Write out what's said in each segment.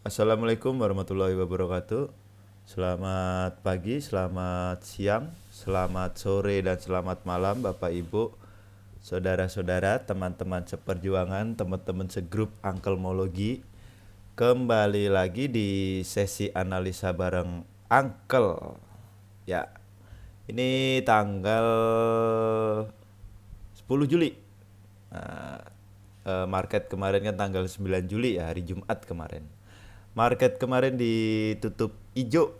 Assalamualaikum warahmatullahi wabarakatuh. Selamat pagi, selamat siang, selamat sore, dan selamat malam Bapak Ibu, saudara-saudara, teman-teman seperjuangan, teman-teman segrup Angkelmologi. Kembali lagi di sesi analisa bareng Angkel. Ya, ini tanggal 10 Juli. Nah, market kemarin kan tanggal 9 Juli ya, hari Jumat kemarin. Market kemarin ditutup hijau.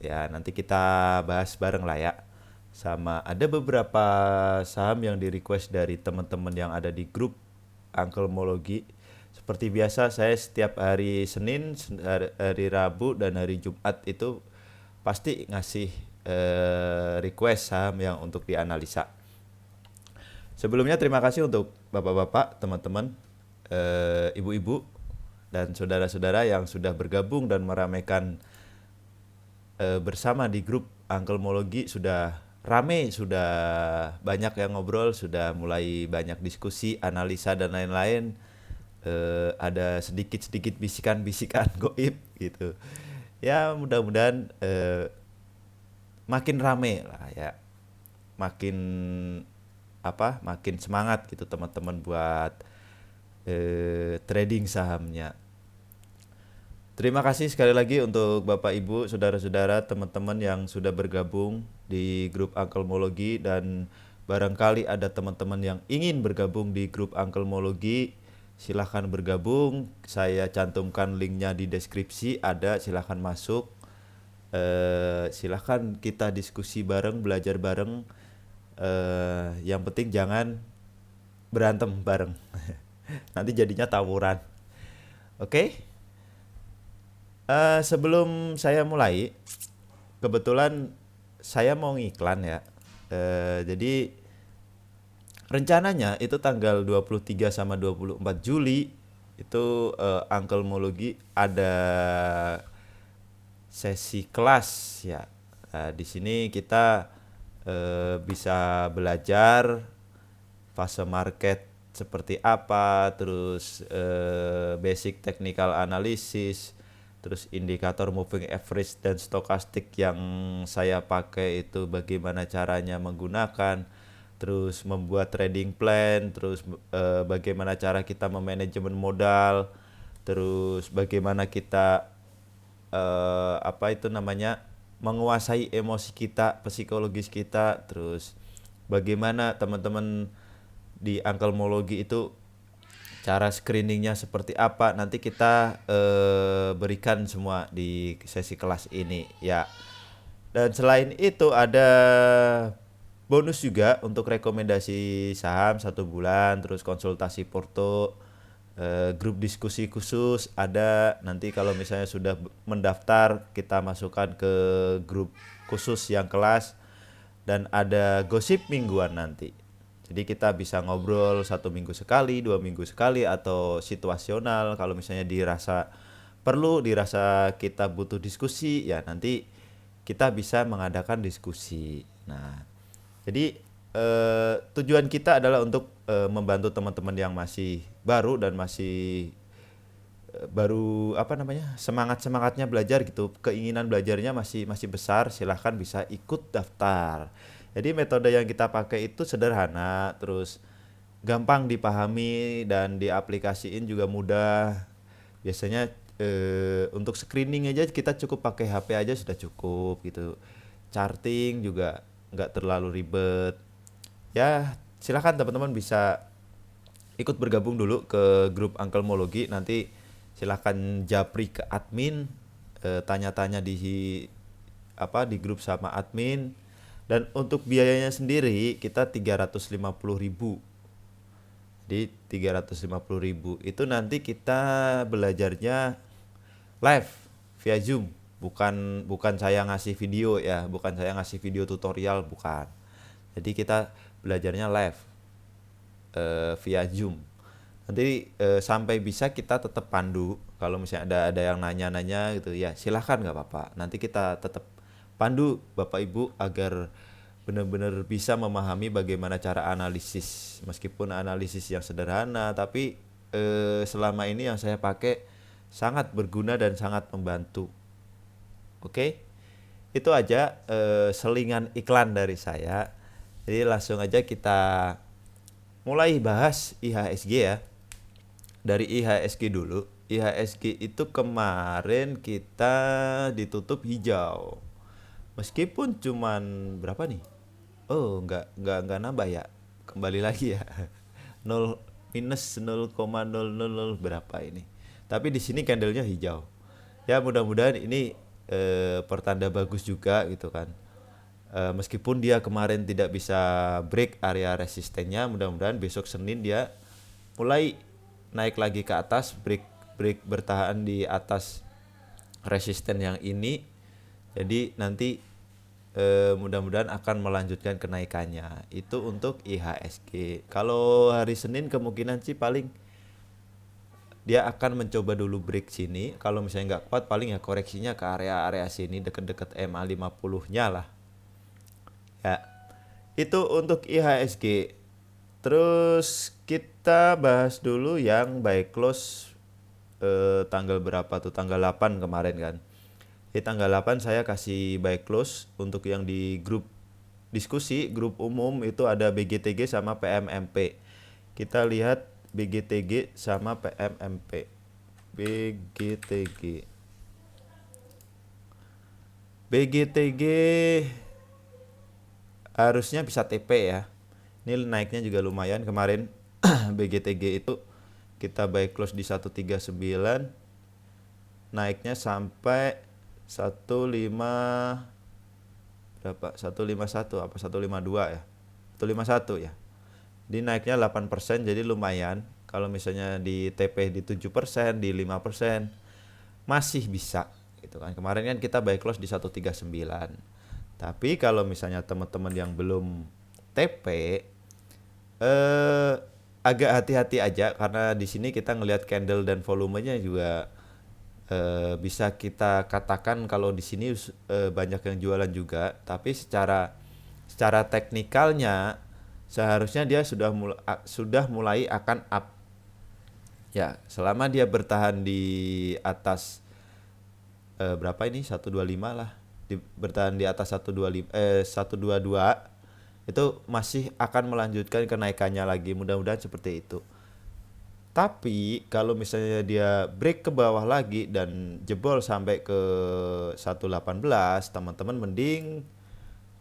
Ya, nanti kita bahas bareng lah ya. Sama ada beberapa saham yang di request dari teman-teman yang ada di grup Angkelmologi. Seperti biasa saya setiap hari Senin, hari Rabu dan hari Jumat itu pasti ngasih request saham yang untuk dianalisa. Sebelumnya terima kasih untuk bapak-bapak, teman-teman, ibu-ibu, dan saudara-saudara yang sudah bergabung dan meramaikan bersama di grup Angkelmologi. Sudah rame, sudah banyak yang ngobrol, sudah mulai banyak diskusi, analisa dan lain-lain. Ada sedikit-sedikit bisikan-bisikan goib gitu. Ya mudah-mudahan makin rame lah ya, makin makin semangat gitu teman-teman buat trading sahamnya. Terima kasih sekali lagi untuk Bapak Ibu, saudara-saudara, teman-teman yang sudah bergabung di grup Angkelmologi, dan barangkali ada teman-teman yang ingin bergabung di grup Angkelmologi, silahkan bergabung. Saya cantumkan linknya di deskripsi, ada, silahkan masuk. Silahkan kita diskusi bareng, belajar bareng. Yang penting jangan berantem bareng. Nanti jadinya tawuran. Oke? Sebelum saya mulai, kebetulan saya mau ngiklan ya. Jadi rencananya itu tanggal 23 sama 24 Juli itu Angkelmologi ada sesi kelas ya. Di sini kita bisa belajar fase market seperti apa, terus basic technical analysis, terus indikator moving average dan stokastik yang saya pakai itu bagaimana caranya menggunakan, terus membuat trading plan, terus bagaimana cara kita memanajemen modal, terus bagaimana kita menguasai emosi kita, psikologis kita, terus bagaimana teman-teman di Angkelmologi itu cara screeningnya seperti apa, nanti kita berikan semua di sesi kelas ini ya. Dan selain itu ada bonus juga untuk rekomendasi saham 1 bulan, terus konsultasi porto, grup diskusi khusus ada. Nanti kalau misalnya sudah mendaftar, kita masukkan ke grup khusus yang kelas, dan ada gosip mingguan nanti. Jadi kita bisa ngobrol 1 minggu sekali, 2 minggu sekali, atau situasional. Kalau misalnya dirasa perlu, dirasa kita butuh diskusi, ya nanti kita bisa mengadakan diskusi. Nah, jadi tujuan kita adalah untuk membantu teman-teman yang masih baru dan masih baru semangatnya belajar gitu, keinginan belajarnya masih besar, silahkan bisa ikut daftar. Jadi metode yang kita pakai itu sederhana, terus gampang dipahami dan diaplikasiin juga mudah. Biasanya untuk screening aja kita cukup pakai HP aja sudah cukup gitu. Charting juga nggak terlalu ribet. Ya silahkan teman-teman bisa ikut bergabung dulu ke grup Angkelmologi. Nanti silahkan japri ke admin, tanya-tanya di grup sama admin. Dan untuk biayanya sendiri kita 350.000. Di 350.000 itu nanti kita belajarnya live via Zoom. Bukan saya ngasih video ya, bukan saya ngasih video tutorial, bukan. Jadi kita belajarnya live via Zoom. Nanti sampai bisa kita tetap pandu. Kalau misalnya ada yang nanya-nanya gitu ya, silahkan, nggak apa-apa. Nanti kita tetap pandu Bapak Ibu agar benar-benar bisa memahami bagaimana cara analisis. Meskipun analisis yang sederhana, tapi selama ini yang saya pakai sangat berguna dan sangat membantu. Oke, itu aja selingan iklan dari saya. Jadi langsung aja kita mulai bahas IHSG ya. Dari IHSG dulu. IHSG itu kemarin kita ditutup hijau. Meskipun cuman berapa nih? Oh, nggak nambah ya. Kembali lagi ya. 0 minus 0,000 berapa ini. Tapi di sini candlenya hijau. Ya mudah-mudahan ini pertanda bagus juga gitu kan. Meskipun dia kemarin tidak bisa break area resistennya, mudah-mudahan besok Senin dia mulai naik lagi ke atas, break bertahan di atas resisten yang ini. Jadi nanti mudah-mudahan akan melanjutkan kenaikannya. Itu untuk IHSG. Kalau hari Senin kemungkinan sih paling dia akan mencoba dulu break sini. Kalau misalnya nggak kuat paling ya koreksinya ke area-area sini deket-deket MA 50-nya lah. Ya, itu untuk IHSG. Terus kita bahas dulu yang buy close tanggal berapa tuh? Tanggal 8 kemarin kan. Di tanggal 8 saya kasih buy close untuk yang di grup diskusi, grup umum itu ada BGTG sama PMMP. Kita lihat BGTG sama PMMP. BGTG. BGTG harusnya bisa TP ya. Ini naiknya juga lumayan kemarin. BGTG itu kita buy close di 139, naiknya sampai 15 berapa? 151 apa 152 ya? 151 ya. Di naiknya 8% jadi lumayan. Kalau misalnya di TP di 7%, di 5% masih bisa gitu kan. Kemarin kan kita buy close di 139. Tapi kalau misalnya teman-teman yang belum TP agak hati-hati aja karena di sini kita ngelihat candle dan volumenya juga bisa kita katakan kalau di sini banyak yang jualan juga, tapi secara teknikalnya seharusnya dia sudah mulai akan up. Ya, selama dia bertahan di atas berapa ini 125 lah. Bertahan di atas 125 122 itu masih akan melanjutkan kenaikannya lagi, mudah-mudahan seperti itu. Tapi kalau misalnya dia break ke bawah lagi dan jebol sampai ke 118, teman-teman mending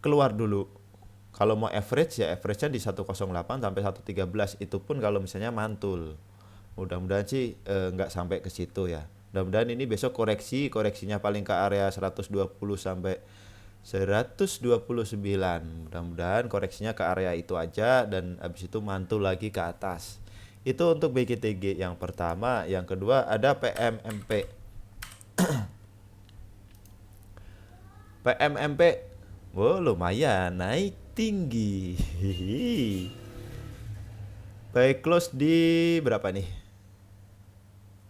keluar dulu. Kalau mau average ya average-nya di 108 sampai 113, itu pun kalau misalnya mantul. Mudah-mudahan sih nggak sampai ke situ ya. Mudah-mudahan ini besok koreksinya paling ke area 120 sampai 129. Mudah-mudahan koreksinya ke area itu aja dan habis itu mantul lagi ke atas. Itu untuk BGTG yang pertama. Yang kedua ada PMMP. PMMP, wow lumayan naik tinggi. Buy close di berapa nih?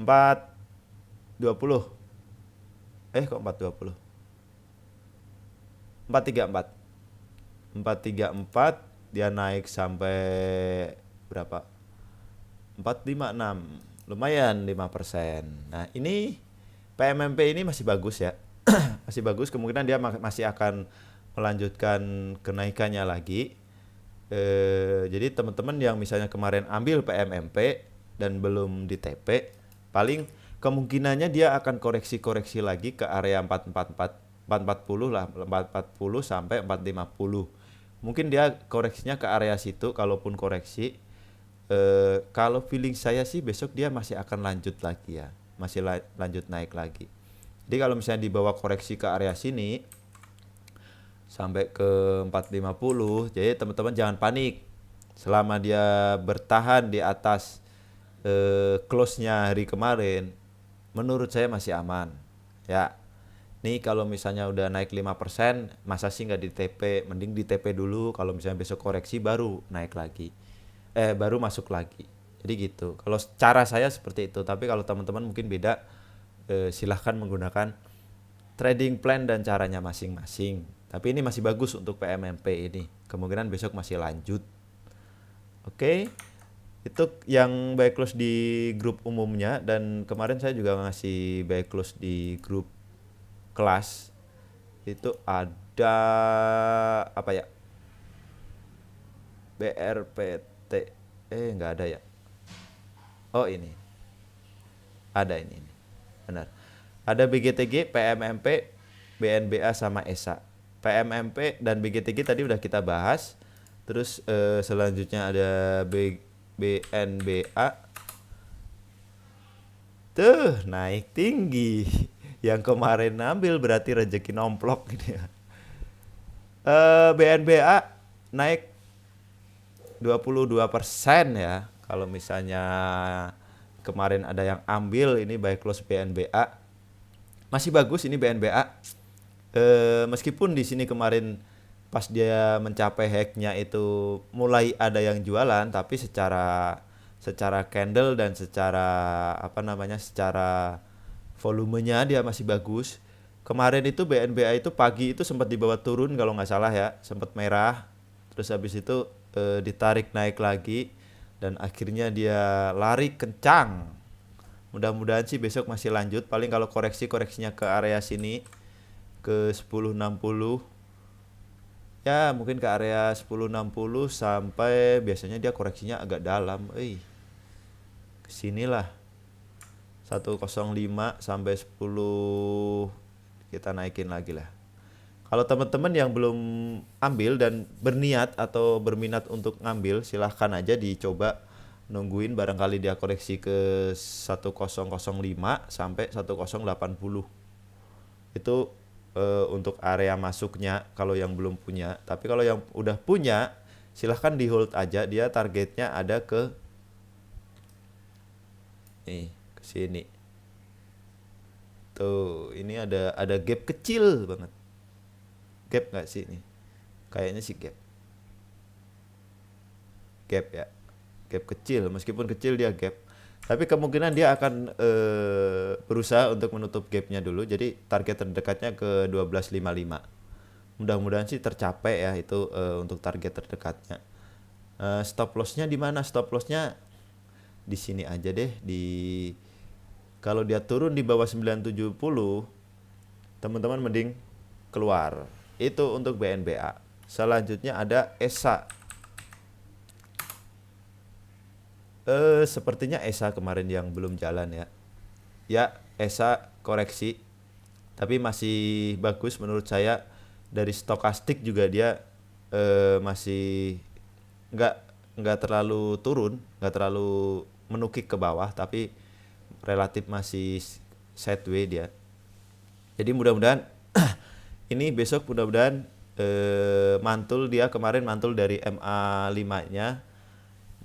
420. Kok 420? 434. 434 dia naik sampai berapa? 456. Lumayan 5%. Nah, ini PMMP ini masih bagus ya. Masih bagus, kemungkinan dia masih akan melanjutkan kenaikannya lagi. Jadi teman-teman yang misalnya kemarin ambil PMMP dan belum di TP, paling kemungkinannya dia akan koreksi-koreksi lagi ke area 440 lah, 440 sampai 450. Mungkin dia koreksinya ke area situ, kalaupun koreksi. Kalau feeling saya sih besok dia masih akan lanjut lagi ya, masih lanjut naik lagi. Jadi kalau misalnya dibawa koreksi ke area sini sampai ke 450, jadi teman-teman jangan panik. Selama dia bertahan di atas close-nya hari kemarin, menurut saya masih aman. Ya, nih kalau misalnya udah naik 5%, masa sih nggak di TP? Mending di TP dulu, kalau misalnya besok koreksi baru naik lagi. Baru masuk lagi. Jadi gitu. Kalau cara saya seperti itu, tapi kalau teman-teman mungkin beda, silahkan menggunakan trading plan dan caranya masing-masing. Tapi ini masih bagus untuk PMMP ini. Kemungkinan besok masih lanjut. Oke. Itu yang buy close di grup umumnya, dan kemarin saya juga ngasih buy close di grup kelas. Itu ada apa ya? BRPT. Nggak ada ya. Oh, ini. Ada ini. Benar. Ada BGTG, PMMP, BNBA sama ESA. PMMP dan BGTG tadi udah kita bahas. Terus selanjutnya ada BNBA. Tuh, naik tinggi. Yang kemarin ngambil berarti rezeki nomplok gitu ya. BNBA naik 22% ya. Kalau misalnya kemarin ada yang ambil ini buy close BNBA, masih bagus ini BNBA. Meskipun di sini kemarin pas dia mencapai hacknya itu mulai ada yang jualan, tapi secara candle dan secara volumenya dia masih bagus. Kemarin itu BNBA itu pagi itu sempat dibawa turun kalau nggak salah ya, sempat merah, terus habis itu ditarik naik lagi dan akhirnya dia lari kencang. Mudah-mudahan sih besok masih lanjut, paling kalau koreksinya ke area sini ke 1060 ya, mungkin ke area 1060 sampai biasanya dia koreksinya agak dalam. Kesinilah 105 sampai 10 kita naikin lagi lah. Kalau teman-teman yang belum ambil dan berniat atau berminat untuk ngambil, silahkan aja dicoba nungguin, barangkali dia koreksi ke 1005 sampai 1080. Itu untuk area masuknya kalau yang belum punya. Tapi kalau yang udah punya, silahkan di hold aja, dia targetnya ada ke sini. Tuh, ini ada gap kecil banget. Gap nggak sih ini? Kayaknya sih gap. Gap ya. Gap kecil, meskipun kecil dia gap. Tapi kemungkinan dia akan berusaha untuk menutup gapnya dulu. Jadi target terdekatnya ke 12.55. Mudah-mudahan sih tercapai ya itu untuk target terdekatnya. Stop lossnya di mana? Stop lossnya di sini aja deh. Kalau dia turun di bawah 970, teman-teman mending keluar. Itu untuk BNBA. Selanjutnya ada ESA. Sepertinya ESA kemarin yang belum jalan ya. Ya, ESA koreksi, tapi masih bagus menurut saya. Dari stokastik juga dia masih nggak terlalu turun, nggak terlalu menukik ke bawah, tapi relatif masih sideways dia. Jadi mudah-mudahan ini besok mudah-mudahan mantul, dia kemarin mantul dari MA5-nya.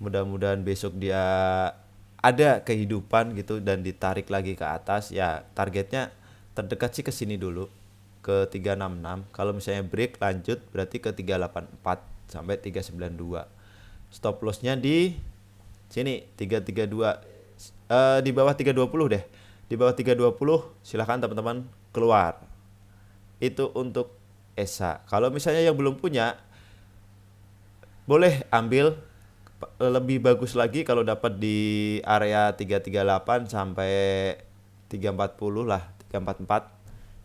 Mudah-mudahan besok dia ada kehidupan gitu dan ditarik lagi ke atas. Ya, targetnya terdekat sih ke sini dulu, ke 366. Kalau misalnya break lanjut berarti ke 384 sampai 392. Stop lossnya di sini 332. Di bawah 320 deh. Di bawah 320 silahkan teman-teman keluar. Itu untuk ESA. Kalau misalnya yang belum punya, boleh ambil. Lebih bagus lagi kalau dapat di area 338 sampai 340 lah, 344.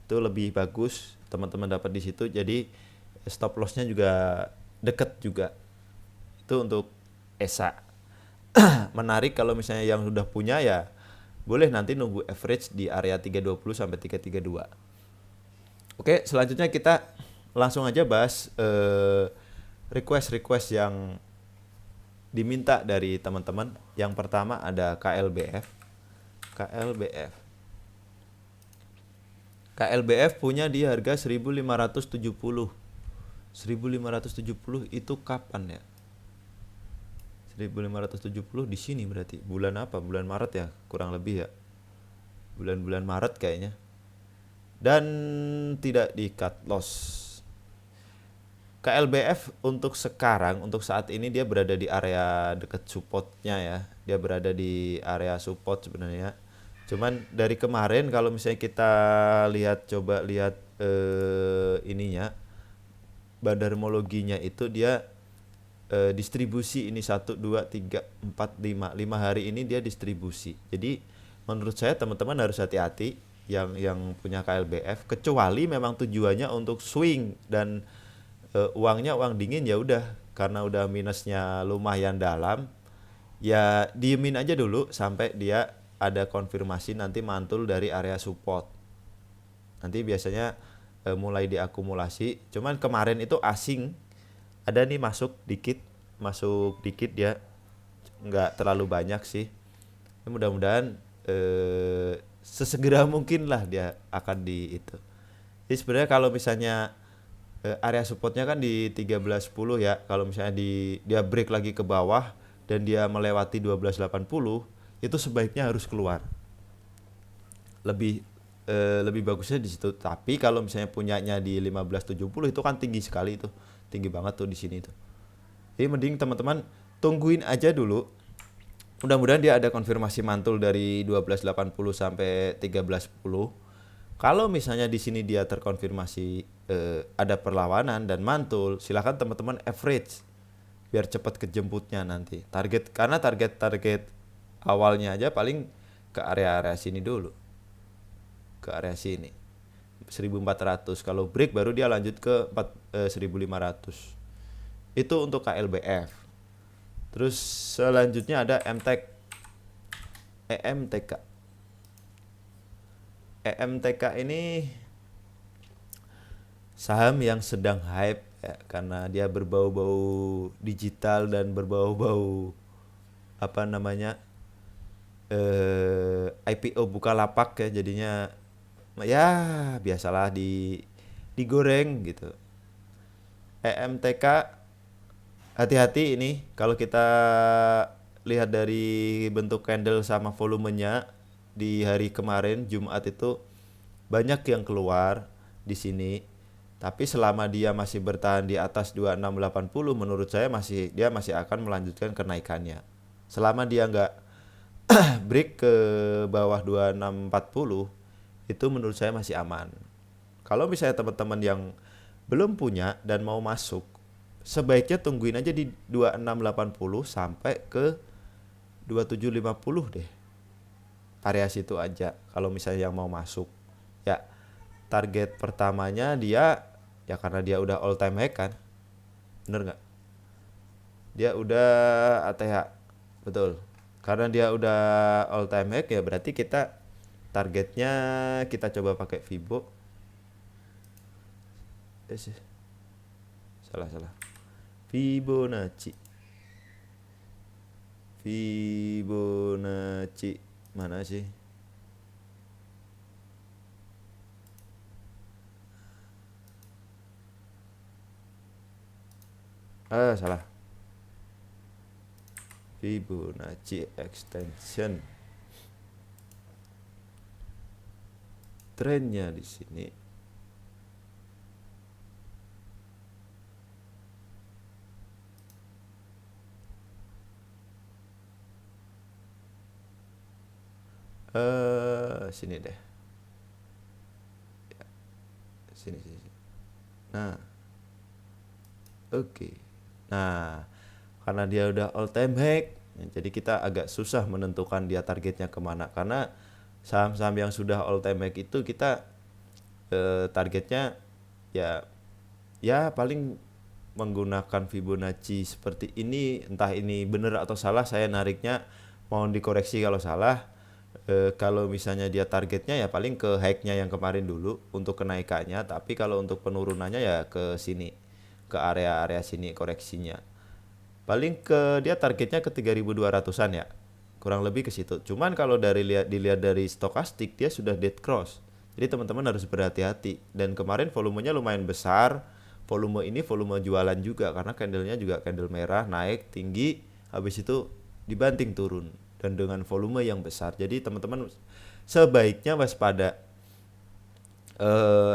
Itu lebih bagus teman-teman dapat di situ. Jadi stop lossnya juga deket juga. Itu untuk ESA. Menarik kalau misalnya yang sudah punya ya boleh nanti nunggu average di area 320 sampai 332. Oke, selanjutnya kita langsung aja bahas request yang diminta dari teman-teman. Yang pertama ada KLBF. KLBF punya di harga 1570. 1570 itu kapan ya? 1570 di sini berarti bulan apa? Bulan Maret ya, kurang lebih ya. Bulan-bulan Maret kayaknya. Dan tidak di cut loss. KLBF untuk sekarang, untuk saat ini dia berada di area dekat supportnya ya. Dia berada di area support sebenarnya. Cuman dari kemarin kalau misalnya kita coba lihat ininya, bandarmologinya itu dia distribusi ini 1, 2, 3, 4, 5 hari ini dia distribusi. Jadi menurut saya teman-teman harus hati-hati yang punya KLBF, kecuali memang tujuannya untuk swing dan uangnya uang dingin, ya udah karena udah minusnya lumayan dalam, ya diemin aja dulu sampai dia ada konfirmasi nanti mantul dari area support. Nanti biasanya mulai diakumulasi. Cuman kemarin itu asing ada nih masuk dikit ya, nggak terlalu banyak sih. Ya, mudah-mudahan sesegera mungkin lah dia akan di itu. Jadi sebenarnya kalau misalnya area supportnya kan di 13.10 ya. Kalau misalnya dia break lagi ke bawah dan dia melewati 12.80, itu sebaiknya harus keluar. Lebih bagusnya di situ. Tapi kalau misalnya punyanya di 15.70 itu kan tinggi sekali itu. Tinggi banget tuh di sini tuh. Jadi mending teman-teman tungguin aja dulu. Mudah-mudahan dia ada konfirmasi mantul dari 12.80 sampai 13.10. Kalau misalnya di sini dia terkonfirmasi ada perlawanan dan mantul, silakan teman-teman average biar cepat kejemputnya nanti. Karena target awalnya aja paling ke area-area sini dulu. Ke area sini. 1.400. Kalau break baru dia lanjut ke 1.500. Itu untuk KLBF. Terus selanjutnya ada EMTK. EMTK ini saham yang sedang hype ya, karena dia berbau-bau digital dan berbau-bau apa namanya IPO Bukalapak ya, jadinya ya biasalah digoreng gitu. EMTK hati-hati ini kalau kita lihat dari bentuk candle sama volumenya di hari kemarin Jumat itu banyak yang keluar di sini. Tapi selama dia masih bertahan di atas 2680, menurut saya dia masih akan melanjutkan kenaikannya. Selama dia nggak break ke bawah 2640, itu menurut saya masih aman. Kalau misalnya teman-teman yang belum punya dan mau masuk, sebaiknya tungguin aja di 2680 sampai ke 2750 deh. Area situ aja kalau misalnya yang mau masuk. Ya, target pertamanya dia ya karena dia udah all time high kan. Bener nggak? Dia udah ATH. Betul. Karena dia udah all time high ya berarti kita targetnya kita coba pakai Fibo. Salah. Fibonacci mana sih? Salah. Fibonacci extension. Trennya di sini. Sini deh. Sini. Nah. Oke. Nah, karena dia udah all time high, jadi kita agak susah menentukan dia targetnya kemana. Karena saham-saham yang sudah all time high itu kita targetnya ya paling menggunakan Fibonacci seperti ini. Entah ini benar atau salah, saya nariknya mohon dikoreksi kalau salah. Kalau misalnya dia targetnya ya paling ke high-nya yang kemarin dulu untuk kenaikannya, tapi kalau untuk penurunannya ya ke sini, ke area-area sini koreksinya. Paling dia targetnya ke 3.200-an ya. Kurang lebih ke situ. Cuman kalau dilihat dari stokastik dia sudah dead cross. Jadi teman-teman harus berhati-hati. Dan kemarin volumenya lumayan besar. Volume ini volume jualan juga karena candlenya juga candle merah naik tinggi, habis itu dibanting turun dan dengan volume yang besar. Jadi teman-teman sebaiknya waspada,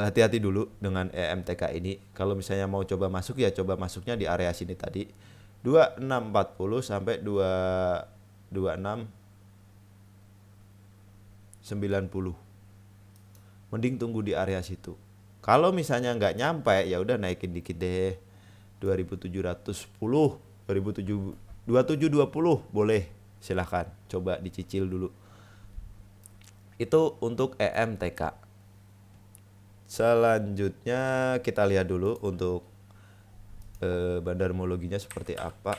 hati-hati dulu dengan EMTK ini. Kalau misalnya mau coba masuk ya coba masuknya di area sini tadi 2640 sampai 2690. Mending tunggu di area situ. Kalau misalnya nggak nyampe ya udah naikin dikit deh 2710 2720 boleh, silahkan coba dicicil dulu. Itu untuk EMTK. Selanjutnya kita lihat dulu untuk bandarmologinya seperti apa.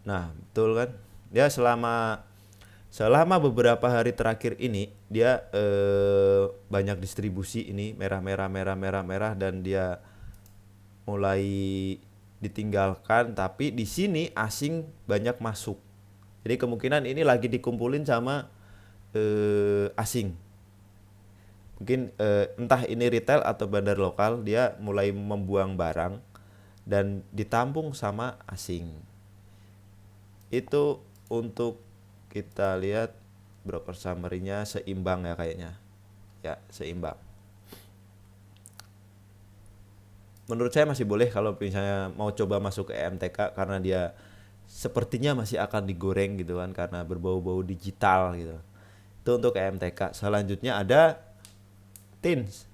Nah, betul kan? Dia selama beberapa hari terakhir ini dia banyak distribusi ini merah dan dia mulai ditinggalkan, tapi di sini asing banyak masuk. Jadi kemungkinan ini lagi dikumpulin sama asing. Mungkin entah ini retail atau bandar lokal, dia mulai membuang barang dan ditampung sama asing. Itu untuk kita lihat broker summary-nya seimbang ya kayaknya. Ya, seimbang. Menurut saya masih boleh kalau misalnya mau coba masuk ke EMTK, karena dia sepertinya masih akan digoreng gitu kan, karena berbau-bau digital gitu. Itu untuk EMTK. Selanjutnya ada TINS.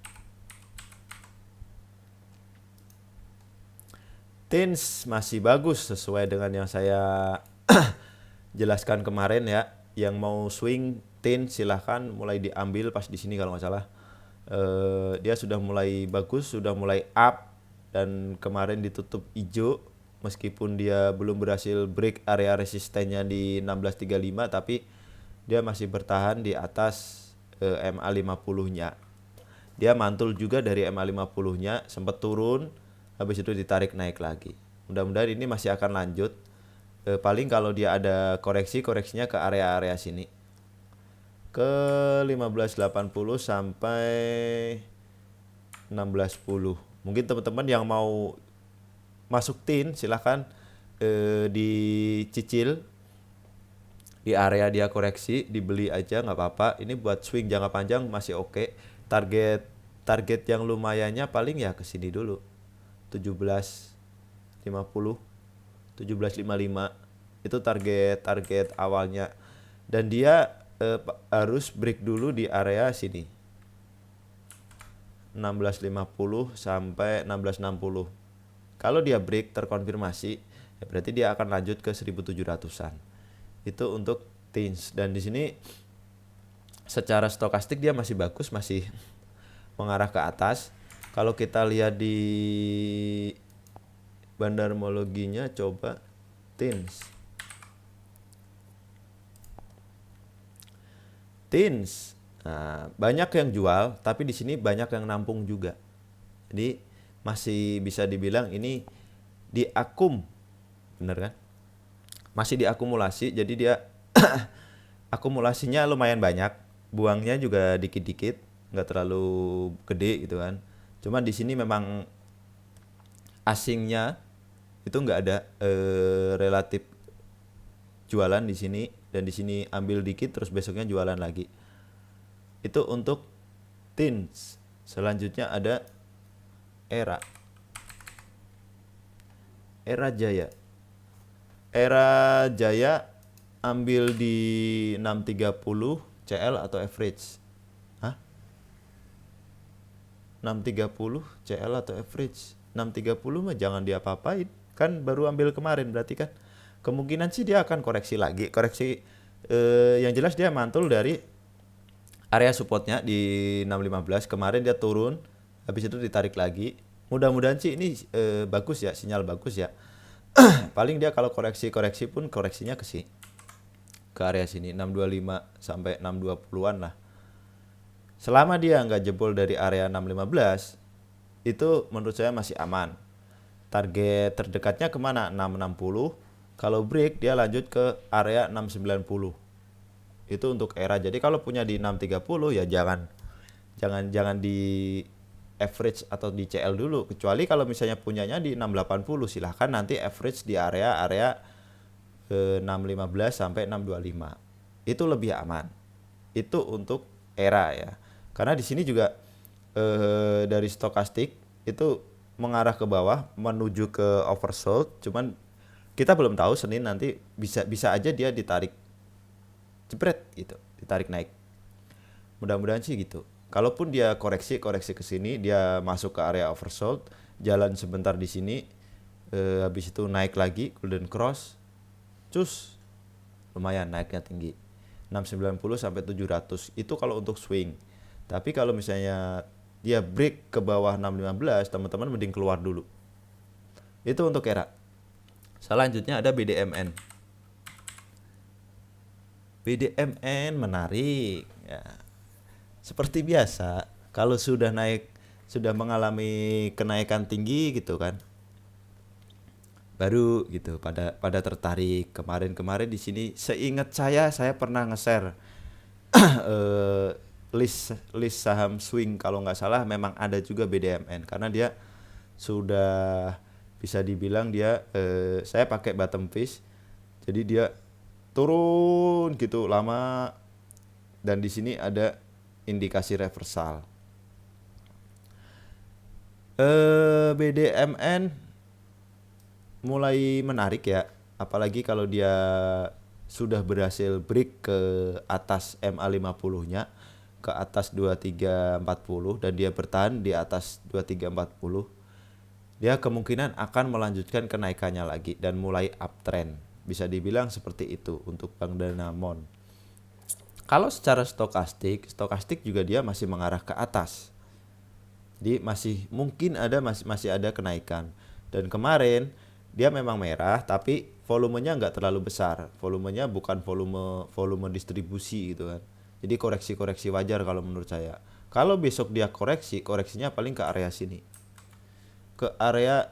TINS masih bagus sesuai dengan yang saya jelaskan kemarin ya. Yang mau swing TINS silahkan mulai diambil pas di sini kalau nggak salah. Dia sudah mulai bagus, sudah mulai up, dan kemarin ditutup hijau meskipun dia belum berhasil break area resistennya di 1635, tapi dia masih bertahan di atas MA50-nya. Dia mantul juga dari MA50-nya, sempat turun, habis itu ditarik naik lagi. Mudah-mudahan ini masih akan lanjut. Paling kalau dia ada koreksinya ke area-area sini. Ke 1580 sampai 1610. Mungkin teman-teman yang mau masuk tin silahkan dicicil di area dia koreksi, dibeli aja nggak apa-apa. Ini buat swing jangka panjang masih oke. Target yang lumayannya paling ya ke sini dulu. 17.50, 17.55 itu target awalnya. Dan dia harus break dulu di area sini. 1650 sampai 1660. Kalau dia break terkonfirmasi, ya berarti dia akan lanjut ke 1700-an. Itu untuk TINS. Dan di sini secara stokastik dia masih bagus, masih mengarah ke atas. Kalau kita lihat di bandarmologinya, coba TINS. Nah, banyak yang jual, tapi di sini banyak yang nampung juga. Jadi masih bisa dibilang ini diakum, bener kan? Masih diakumulasi, jadi dia akumulasinya lumayan banyak, buangnya juga dikit-dikit, nggak terlalu gede gitu kan. Cuman di sini memang asingnya itu nggak ada relatif jualan di sini, dan di sini ambil dikit terus besoknya jualan lagi. Itu untuk TINS. Selanjutnya ada ERA Jaya ambil di 630 CL atau average. 630 CL atau average. 630 mah jangan diapa-apain, kan baru ambil kemarin, berarti kan kemungkinan sih dia akan koreksi lagi. Yang jelas dia mantul dari area supportnya di 615. Kemarin dia turun, habis itu ditarik lagi. Mudah-mudahan sih ini bagus ya, sinyal bagus ya. Paling dia kalau koreksi pun koreksinya ke area sini 625 sampai 620-an lah. Selama dia nggak jebol dari area 615, itu menurut saya masih aman. Target terdekatnya kemana? 660. Kalau break dia lanjut ke area 690. Itu untuk ERA. Jadi kalau punya di 630 ya jangan di average atau di CL dulu. Kecuali kalau misalnya punyanya di 680, silahkan nanti average di area 615 sampai 625. Itu lebih aman. Itu untuk ERA ya. Karena di sini juga dari stokastik itu mengarah ke bawah menuju ke oversold. Cuman kita belum tahu Senin nanti bisa aja dia ditarik jebret gitu, ditarik naik. Mudah-mudahan sih gitu. Kalaupun dia koreksi ke sini, dia masuk ke area oversold, jalan sebentar di sini, habis itu naik lagi golden cross, cus, lumayan naiknya tinggi. 690 sampai 700 itu kalau untuk swing. Tapi kalau misalnya dia break ke bawah 615, teman-teman mending keluar dulu. Itu untuk era. Selanjutnya ada BDMN. BDMN menarik ya. Seperti biasa, kalau sudah naik, sudah mengalami kenaikan tinggi gitu kan, baru gitu pada tertarik. Kemarin di sini seingat saya pernah nge-share list saham swing, kalau nggak salah memang ada juga BDMN, karena dia sudah bisa dibilang dia saya pakai bottom fish, jadi dia turun gitu lama, dan di sini ada indikasi reversal. BDMN mulai menarik ya, apalagi kalau dia sudah berhasil break ke atas MA50-nya, ke atas 2340, dan dia bertahan di atas 2340. Dia kemungkinan akan melanjutkan kenaikannya lagi dan mulai uptrend. Bisa dibilang seperti itu untuk Bank Danamon. Kalau secara stokastik juga dia masih mengarah ke atas. Jadi mungkin masih ada kenaikan. Dan kemarin dia memang merah, tapi volumenya nggak terlalu besar. Volumenya bukan volume distribusi gitu kan. Jadi koreksi wajar kalau menurut saya. Kalau besok dia koreksinya paling ke area sini, ke area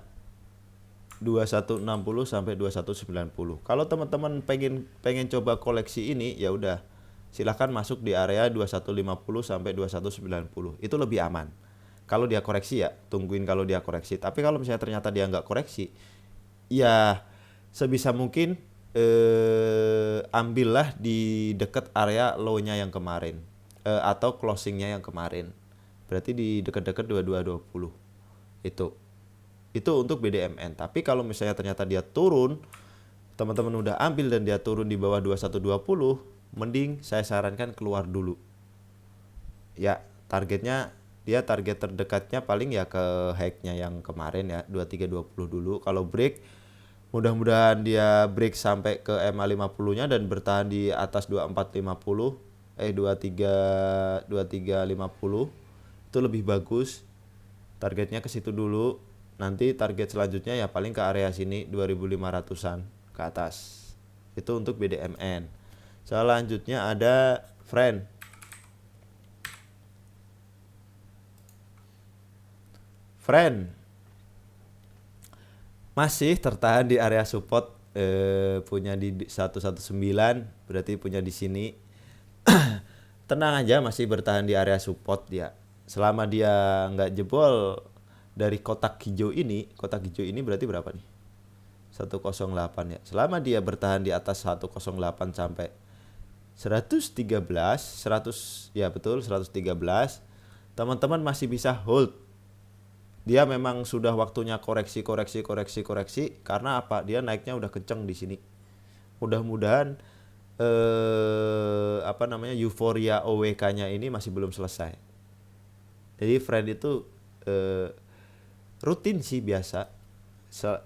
2160 sampai 2190. Kalau teman-teman pengen coba koleksi ini, ya udah silahkan masuk di area 2150 sampai 2190. Itu lebih aman. Kalau dia koreksi ya, tungguin kalau dia koreksi. Tapi kalau misalnya ternyata dia nggak koreksi, ya sebisa mungkin ambillah di dekat area low-nya yang kemarin, atau closing-nya yang kemarin. Berarti di dekat-dekat 2220. Itu untuk BDMN. Tapi kalau misalnya ternyata dia turun, teman-teman udah ambil dan dia turun di bawah 2120, mending saya sarankan keluar dulu. Ya, target terdekatnya paling ya ke high-nya yang kemarin ya, 2320 dulu. Kalau break, mudah-mudahan dia break sampai ke MA50-nya dan bertahan di atas 2450, 2350. Itu lebih bagus. Targetnya ke situ dulu. Nanti target selanjutnya ya paling ke area sini 2500-an ke atas. Itu untuk BDMN. Selanjutnya ada Friend. Masih tertahan di area support, punya di 119, berarti punya di sini. Tenang aja, masih bertahan di area support dia. Selama dia nggak jebol dari kotak hijau ini berarti berapa nih? 108 ya. Selama dia bertahan di atas 108 sampai 113, ya betul 113, teman-teman masih bisa hold. Dia memang sudah waktunya koreksi karena apa? Dia naiknya udah kenceng di sini. Mudah-mudahan euforia OWK-nya ini masih belum selesai. Jadi Friend itu rutin sih biasa.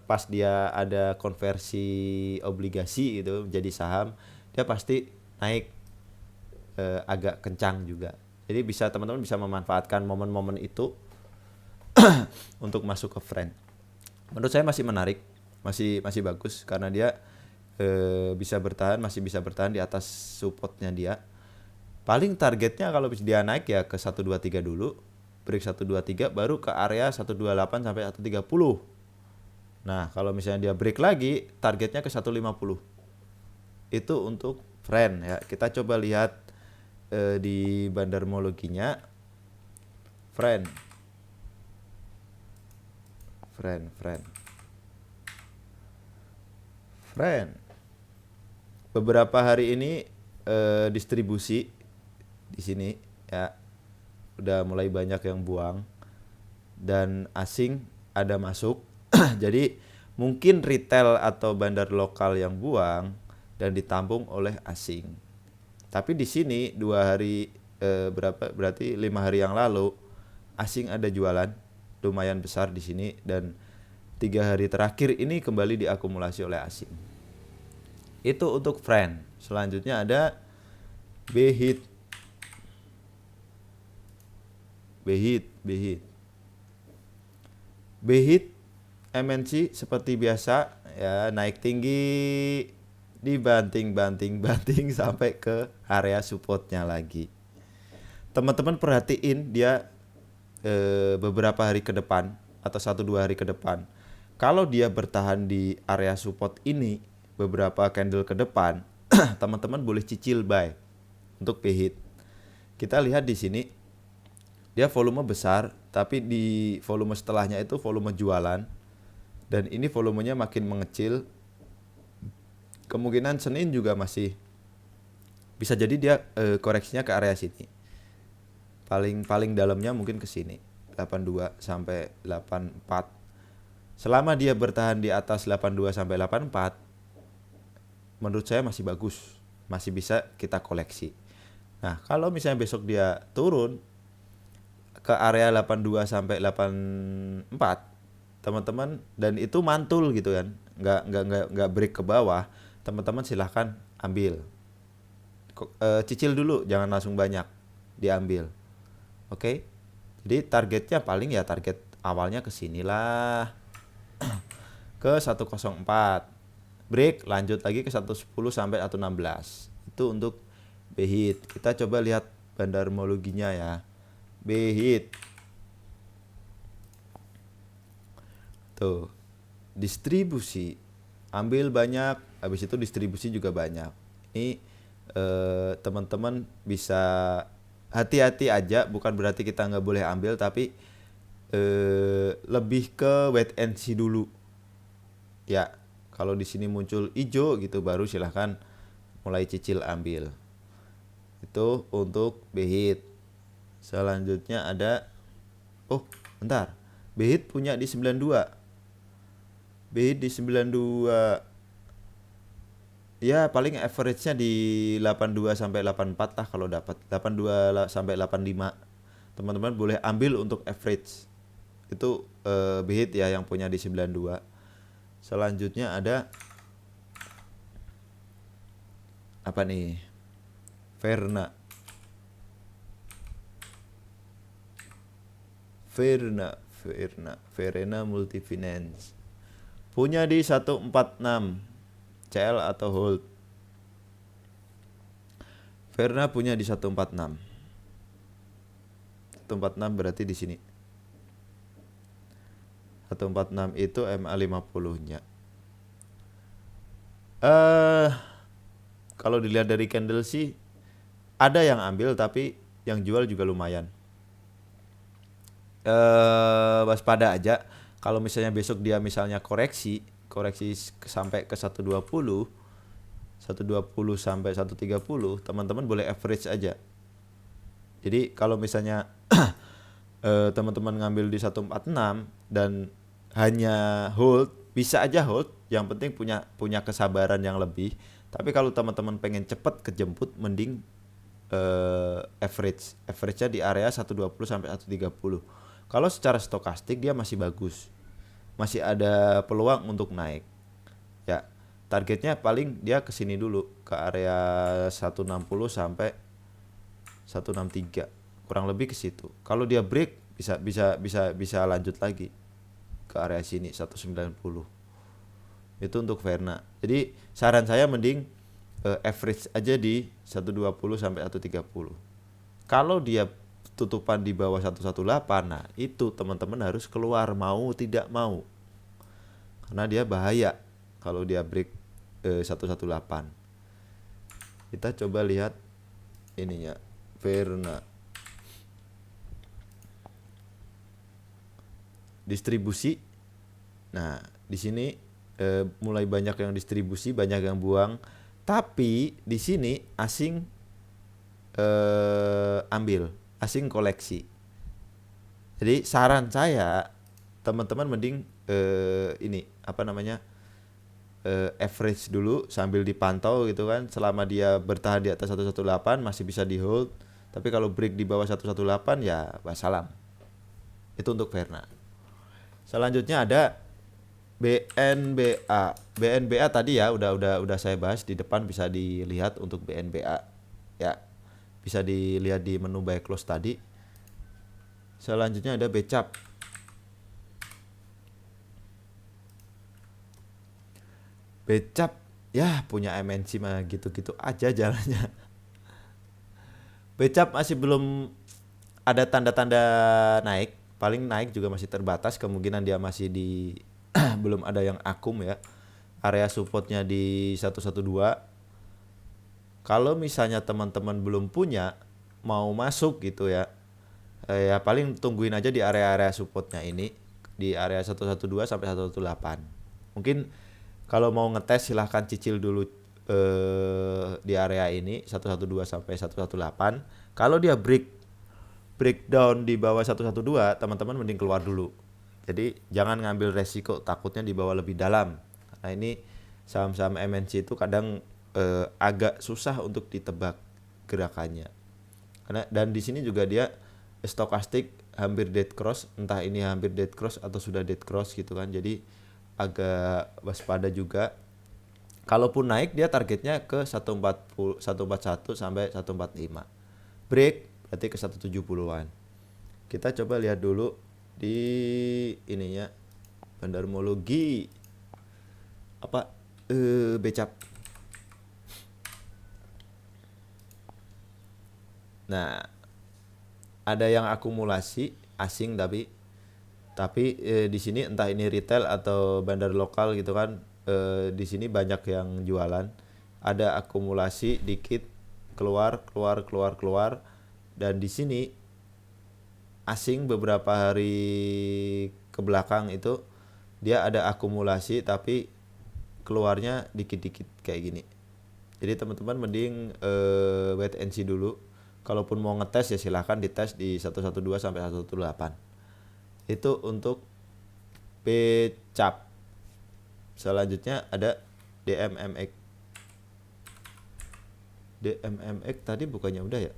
Pas dia ada konversi obligasi itu jadi saham, dia pasti naik agak kencang juga. Jadi teman-teman bisa memanfaatkan momen-momen itu untuk masuk ke Friend. Menurut saya masih menarik, masih bagus karena dia masih bisa bertahan di atas supportnya dia. Paling targetnya kalau dia naik ya ke 123 dulu, break 123 baru ke area 128 sampai 130. Nah, kalau misalnya dia break lagi, targetnya ke 150. Itu untuk Friend ya. Kita coba lihat di bandarmologinya Friend. Beberapa hari ini distribusi di sini ya udah mulai banyak yang buang dan asing ada masuk. Jadi mungkin retail atau bandar lokal yang buang dan ditampung oleh asing. Tapi di sini 2 hari berapa berarti 5 hari yang lalu asing ada jualan lumayan besar di sini, dan 3 hari terakhir ini kembali diakumulasi oleh asing. Itu untuk friend. Selanjutnya ada behit. Behit MNC seperti biasa ya, naik tinggi, dibanting sampai ke area supportnya lagi. Teman-teman perhatiin dia beberapa hari ke depan atau 1-2 hari ke depan. Kalau dia bertahan di area support ini beberapa candle ke depan, teman-teman boleh cicil buy untuk behit. Kita lihat di sini dia volume besar, tapi di volume setelahnya itu volume jualan, dan ini volumenya makin mengecil. Kemungkinan Senin juga masih bisa jadi dia koreksinya ke area sini. Paling dalamnya mungkin ke sini 82 sampai 84. Selama dia bertahan di atas 82 sampai 84, menurut saya masih bagus, masih bisa kita koleksi. Nah, kalau misalnya besok dia turun ke area 82 sampai 84, teman-teman, dan itu mantul gitu kan, nggak break ke bawah, teman-teman silahkan ambil. Cicil dulu, jangan langsung banyak diambil. Oke? Jadi targetnya paling ya target awalnya ke sinilah. Ke 104. Break, lanjut lagi ke 110 sampai 116. Itu untuk behit. Kita coba lihat bandarmologinya ya. Behit. Tuh. Distribusi. Ambil banyak, habis itu distribusi juga banyak. Ini teman-teman bisa hati-hati aja, bukan berarti kita nggak boleh ambil, tapi lebih ke wait and see dulu. Ya, kalau di sini muncul hijau gitu baru silahkan mulai cicil ambil. Itu untuk behit. Selanjutnya ada bentar. Behit punya di 92. Behit di 92. Ya, paling average-nya di 82 sampai 84 lah kalau dapat. 82 sampai 85. Teman-teman boleh ambil untuk average. Itu behit ya yang punya di 92. Selanjutnya ada apa nih? Verna Multifinance. Punya di 146 CL atau hold. Verna punya di 146. 146 berarti di sini. 146 itu MA50-nya. Kalau dilihat dari candle sih ada yang ambil, tapi yang jual juga lumayan. Waspada aja. Kalau misalnya besok dia misalnya koreksi sampai ke 120 sampai 130, teman-teman boleh average aja. Jadi kalau misalnya teman-teman ngambil di 146 dan hanya hold, bisa aja hold, yang penting punya kesabaran yang lebih. Tapi kalau teman-teman pengen cepet kejemput, mending average-nya di area 120 sampai 130. Kalau secara stokastik dia masih bagus, masih ada peluang untuk naik. Ya, targetnya paling dia ke sini dulu, ke area 160 sampai 163. Kurang lebih ke situ. Kalau dia break bisa lanjut lagi ke area sini 190. Itu untuk Verna. Jadi saran saya mending average aja di 120 sampai 130. Kalau dia tutupan di bawah 118, nah itu teman-teman harus keluar mau tidak mau. Karena dia bahaya kalau dia break 118. Kita coba lihat ininya, Verna. Distribusi. Nah, di sini mulai banyak yang distribusi, banyak yang buang. Tapi di sini asing ambil, asing koleksi. Jadi saran saya teman-teman mending average dulu sambil dipantau gitu kan. Selama dia bertahan di atas 118 masih bisa di hold. Tapi kalau break di bawah 118 ya wassalam. Itu untuk Verna. Selanjutnya ada BNBA. BNBA tadi ya udah saya bahas di depan, bisa dilihat untuk BNBA. Ya. Bisa dilihat di menu buy close tadi. Selanjutnya ada BCAP. BCAP ya punya MNC mah gitu-gitu aja jalannya. BCAP masih belum ada tanda-tanda naik, paling naik juga masih terbatas, kemungkinan dia masih di belum ada yang akum ya. Area supportnya di 112. Kalau misalnya teman-teman belum punya, mau masuk gitu ya, ya paling tungguin aja di area-area supportnya ini, di area 112 sampai 118. Mungkin kalau mau ngetes silahkan cicil dulu di area ini 112 sampai 118. Kalau dia breakdown di bawah 112, teman-teman mending keluar dulu. Jadi jangan ngambil resiko takutnya di bawah lebih dalam. Nah ini saham-saham MNC itu kadang agak susah untuk ditebak gerakannya. Karena dan di sini juga dia stokastik hampir dead cross, entah ini hampir dead cross atau sudah dead cross gitu kan. Jadi agak waspada juga. Kalaupun naik dia targetnya ke 141 sampai 145. Break berarti ke 170-an. Kita coba lihat dulu di ininya bandarmologi apa BCAP. Nah, ada yang akumulasi asing tapi di sini entah ini retail atau bandar lokal gitu kan, di sini banyak yang jualan. Ada akumulasi dikit keluar dan di sini asing beberapa hari ke belakang itu dia ada akumulasi tapi keluarnya dikit-dikit kayak gini. Jadi teman-teman mending wait and see dulu. Kalaupun mau ngetes ya silahkan dites di 112 sampai 118. Itu untuk BCAP. Selanjutnya ada DMMX. DMMX tadi bukannya udah ya?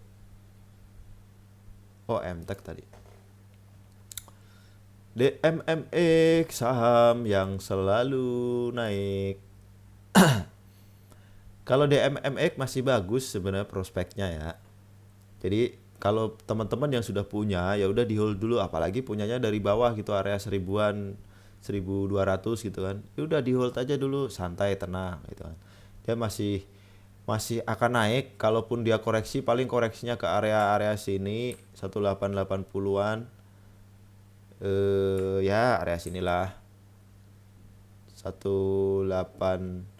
Oh, MTEK tadi. DMMX saham yang selalu naik. Kalau DMMX masih bagus sebenarnya prospeknya ya. Jadi kalau teman-teman yang sudah punya ya udah di hold dulu, apalagi punyanya dari bawah gitu area 1000-an 1200 gitu kan. Ya udah di hold aja dulu, santai tenang gitu kan. Dia masih akan naik, kalaupun dia koreksi paling koreksinya ke area-area sini 1880-an. Ya area sinilah 1850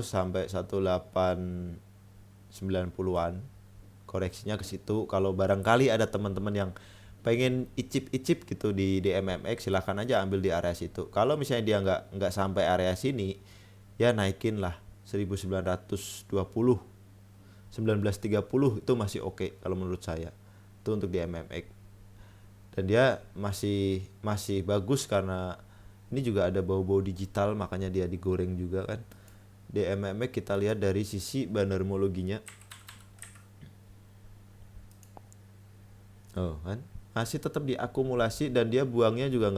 sampai 1890-an. Koreksinya ke situ. Kalau barangkali ada teman-teman yang pengen icip-icip gitu di DMMX, silahkan aja ambil di area situ. Kalau misalnya dia nggak sampai area sini, ya naikin lah 1920, 1930 itu masih oke kalau menurut saya. Itu untuk DMMX. Dan dia masih bagus karena ini juga ada bau-bau digital, makanya dia digoreng juga kan. DMMX kita lihat dari sisi bandarmologinya. Oh kan, masih tetap diakumulasi dan dia buangnya juga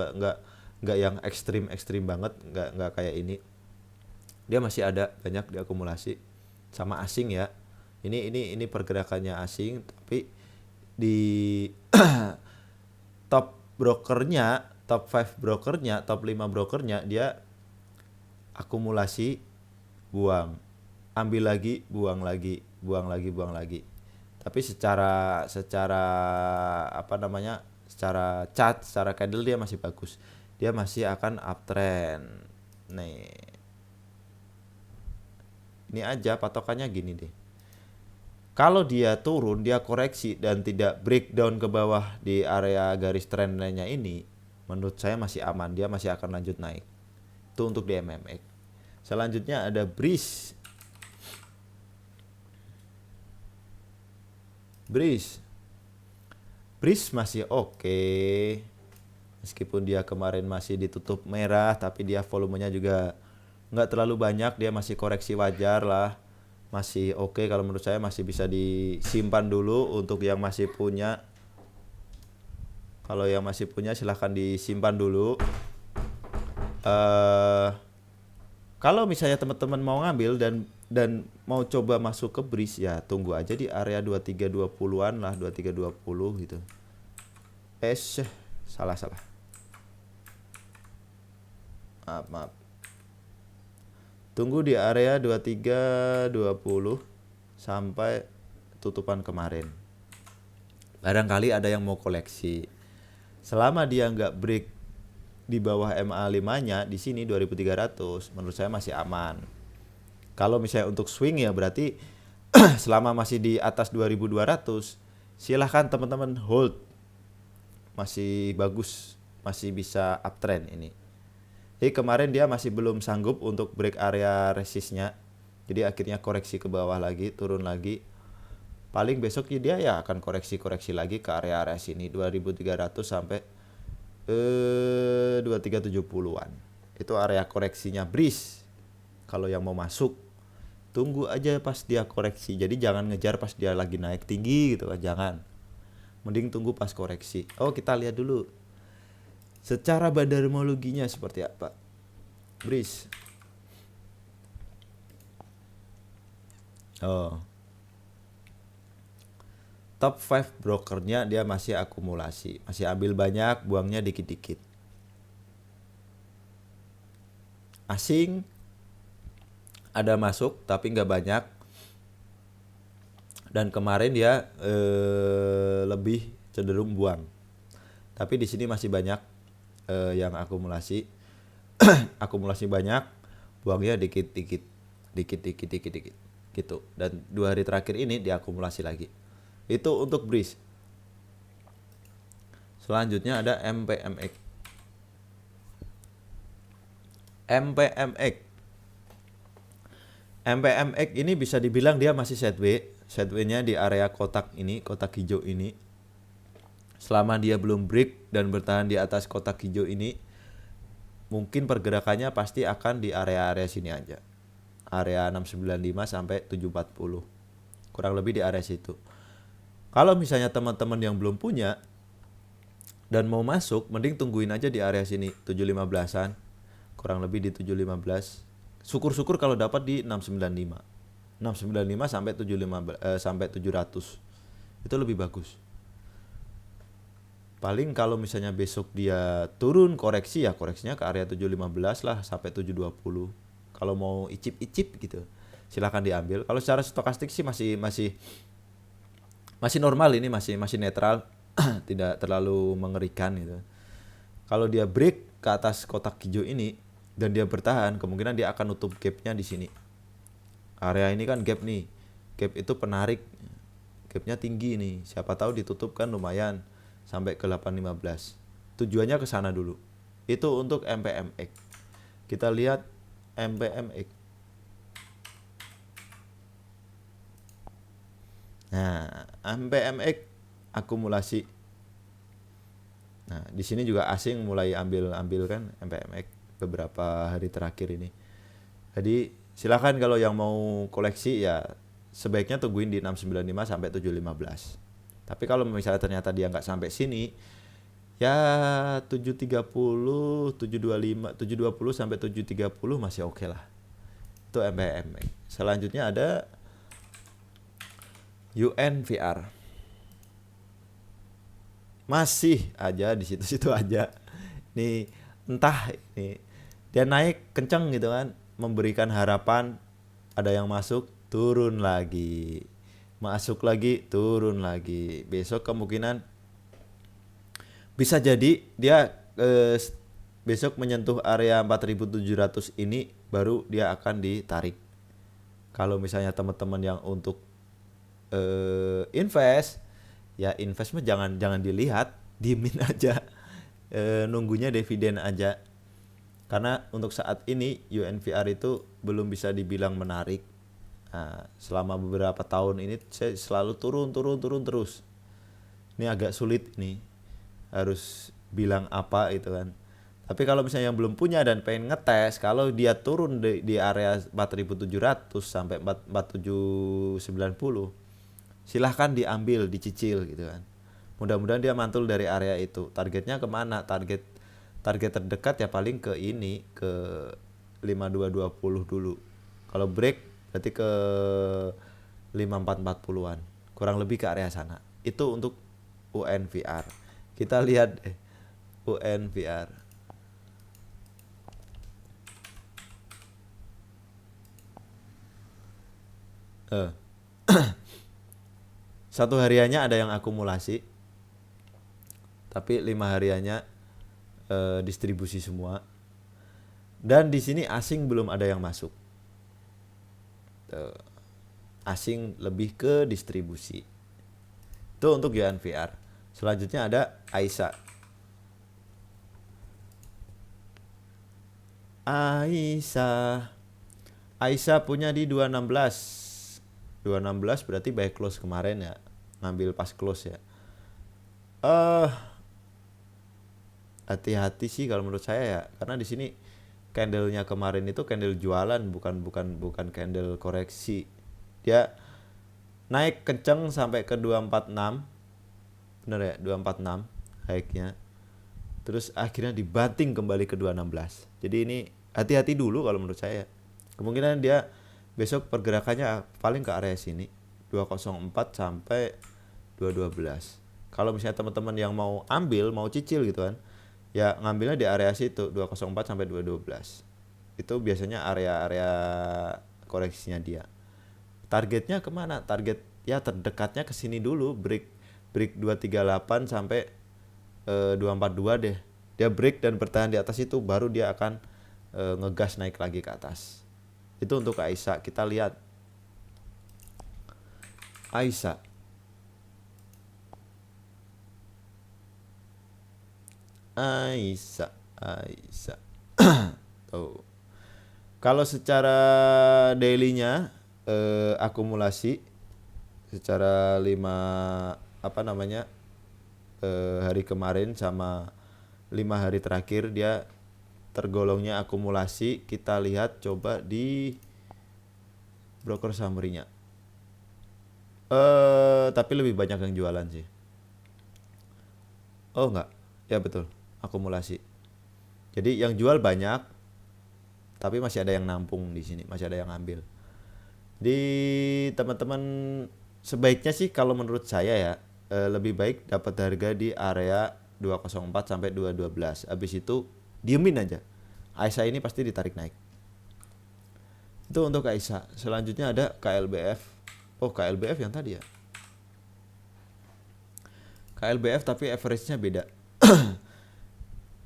nggak yang ekstrim banget, nggak kayak ini. Dia masih ada banyak diakumulasi sama asing ya. Ini pergerakannya asing, tapi di top brokernya, top 5 brokernya, top 5 brokernya dia akumulasi, buang, ambil lagi, buang lagi. Tapi secara apa namanya? Secara chart, secara candle dia masih bagus. Dia masih akan uptrend. Nih. Ini aja patokannya gini deh. Kalau dia turun, dia koreksi dan tidak breakdown ke bawah di area garis trend line-nya ini, menurut saya masih aman, dia masih akan lanjut naik. Itu untuk DMMX. Selanjutnya ada Breeze. Breeze masih oke. Meskipun dia kemarin masih ditutup merah, tapi dia volumenya juga nggak terlalu banyak, dia masih koreksi wajar lah. masih oke. Kalau menurut saya masih bisa disimpan dulu untuk yang masih punya. Kalau yang masih punya silahkan disimpan dulu. Kalau misalnya teman-teman mau ngambil dan mau coba masuk ke bridge, ya tunggu aja di area 2320-an lah, 2320 gitu. Salah. Maaf. Tunggu di area 2320 sampai tutupan kemarin. Barangkali ada yang mau koleksi. Selama dia nggak break di bawah MA5-nya di sini 2300, menurut saya masih aman. Kalau misalnya untuk swing ya berarti selama masih di atas 2200, silahkan teman-teman hold. Masih bagus, masih bisa uptrend ini. Jadi kemarin dia masih belum sanggup untuk break area resistnya. Jadi akhirnya koreksi ke bawah lagi, turun lagi. Paling besok dia ya akan koreksi lagi ke area sini 2300 sampai 2370-an. Itu area koreksinya bridge. Kalau yang mau masuk, tunggu aja pas dia koreksi. Jadi jangan ngejar pas dia lagi naik tinggi gitu kan, jangan. Mending tunggu pas koreksi. Kita lihat dulu secara bandarmologinya seperti apa bridge. Top 5 brokernya dia masih akumulasi, masih ambil banyak, buangnya dikit-dikit. Asing ada masuk tapi nggak banyak, dan kemarin dia lebih cenderung buang. Tapi di sini masih banyak yang akumulasi. Akumulasi banyak, buangnya dikit-dikit gitu. Dan 2 hari terakhir ini diakumulasi lagi. Itu untuk bridge. Selanjutnya ada MPMX. MPMX ini bisa dibilang dia masih sideway-nya di area kotak ini, kotak hijau ini. Selama dia belum break dan bertahan di atas kotak hijau ini, mungkin pergerakannya pasti akan di area-area sini aja. Area 695 sampai 740. Kurang lebih di area situ. Kalau misalnya teman-teman yang belum punya dan mau masuk, mending tungguin aja di area sini 715-an. Kurang lebih di 715. Syukur-syukur kalau dapat di 695. 695 sampai 700. Itu lebih bagus. Paling kalau misalnya besok dia turun koreksi, ya koreksinya ke area 715 lah sampai 720. Kalau mau icip-icip gitu, silakan diambil. Kalau secara stokastik sih masih normal, ini masih netral, tidak terlalu mengerikan gitu. Kalau dia break ke atas kotak hijau ini dan dia bertahan, kemungkinan dia akan nutup gapnya di sini. Area ini kan gap nih, gap itu penarik, gapnya tinggi nih. Siapa tahu ditutup kan lumayan sampai ke 815. Tujuannya ke sana dulu. Itu untuk MPMX. Kita lihat MPMX. Nah, MPMX akumulasi. Nah, di sini juga asing mulai ambil kan MPMX beberapa hari terakhir ini. Jadi silakan kalau yang mau koleksi ya sebaiknya tungguin di 695 sampai 715. Tapi kalau misalnya ternyata dia nggak sampai sini, ya 730, 725, 720 sampai 730 masih oke lah. Itu MPMX. Selanjutnya ada UNVR. Masih aja di situ-situ aja. Nih entah ini dia naik kenceng gitu kan, memberikan harapan, ada yang masuk, turun lagi. Masuk lagi, turun lagi. Besok kemungkinan bisa jadi dia besok menyentuh area 4.700 ini baru dia akan ditarik. Kalau misalnya teman-teman yang untuk invest, ya invest mah jangan dilihat, diemin aja. Nunggunya dividen aja. Karena untuk saat ini UNVR itu belum bisa dibilang menarik. Nah, selama beberapa tahun ini saya selalu turun terus. Ini agak sulit nih, harus bilang apa itu kan. Tapi kalau misalnya yang belum punya dan pengen ngetes, kalau dia turun di area 4.700 sampai 4.790, silahkan diambil, dicicil gitu kan. Mudah-mudahan dia mantul dari area itu. Targetnya kemana? Target target terdekat ya paling ke ini, ke 5220 dulu. Kalau break berarti ke 5440-an. Kurang lebih ke area sana. Itu untuk UNVR. Kita lihat UNVR. Satu hariannya ada yang akumulasi, tapi 5 hariannya distribusi semua. Dan di sini asing belum ada yang masuk. Asing lebih ke distribusi. Itu untuk UNVR. Selanjutnya ada AISA. AISA punya di 216. 216 berarti buy close kemarin ya. Ngambil pas close ya. Hati-hati sih kalau menurut saya ya, karena di sini candlenya kemarin itu candle jualan, bukan candle koreksi. Dia naik kenceng sampai ke 246. Bener ya, 246 high-nya. Terus akhirnya dibanting kembali ke 216. Jadi ini hati-hati dulu kalau menurut saya. Kemungkinan dia besok pergerakannya paling ke area sini, 204 sampai 212. Kalau misalnya teman-teman yang mau ambil, mau cicil gitu kan, ya ngambilnya di area situ 204 sampai 212. Itu biasanya area-area koreksinya dia. Targetnya kemana? Target ya terdekatnya ke sini dulu, break 238 sampai 242 deh. Dia break dan bertahan di atas itu, baru dia akan ngegas naik lagi ke atas. Itu untuk AISA. Kita lihat AISA. Tuh. Kalau secara daily-nya akumulasi secara 5 hari kemarin sama 5 hari terakhir dia tergolongnya akumulasi. Kita lihat coba di broker summary-nya. Tapi lebih banyak yang jualan sih. Oh enggak, ya betul, akumulasi. Jadi yang jual banyak, tapi masih ada yang nampung di sini, masih ada yang ngambil. Di teman-teman sebaiknya sih kalau menurut saya ya, lebih baik dapat harga di area 204 sampai 212. Habis itu diemin aja. AISA ini pasti ditarik naik. Itu untuk AISA. Selanjutnya ada KLBF. Oh, KLBF yang tadi ya. KLBF tapi average-nya beda.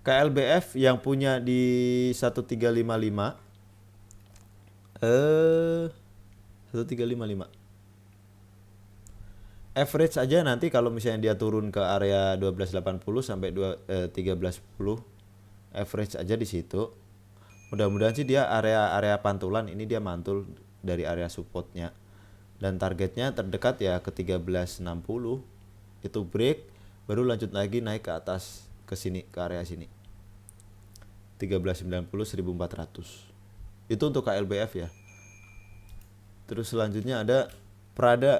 KLBF yang punya di 1355 1355 average aja nanti kalau misalnya dia turun ke area 1280 sampai 1310, average aja di situ. Mudah-mudahan sih dia area pantulan ini, dia mantul dari area supportnya. Dan targetnya terdekat ya ke 1360. Itu break, baru lanjut lagi naik ke atas ke sini, ke area sini. 1390 1400. Itu untuk KLBF ya. Terus selanjutnya ada Prada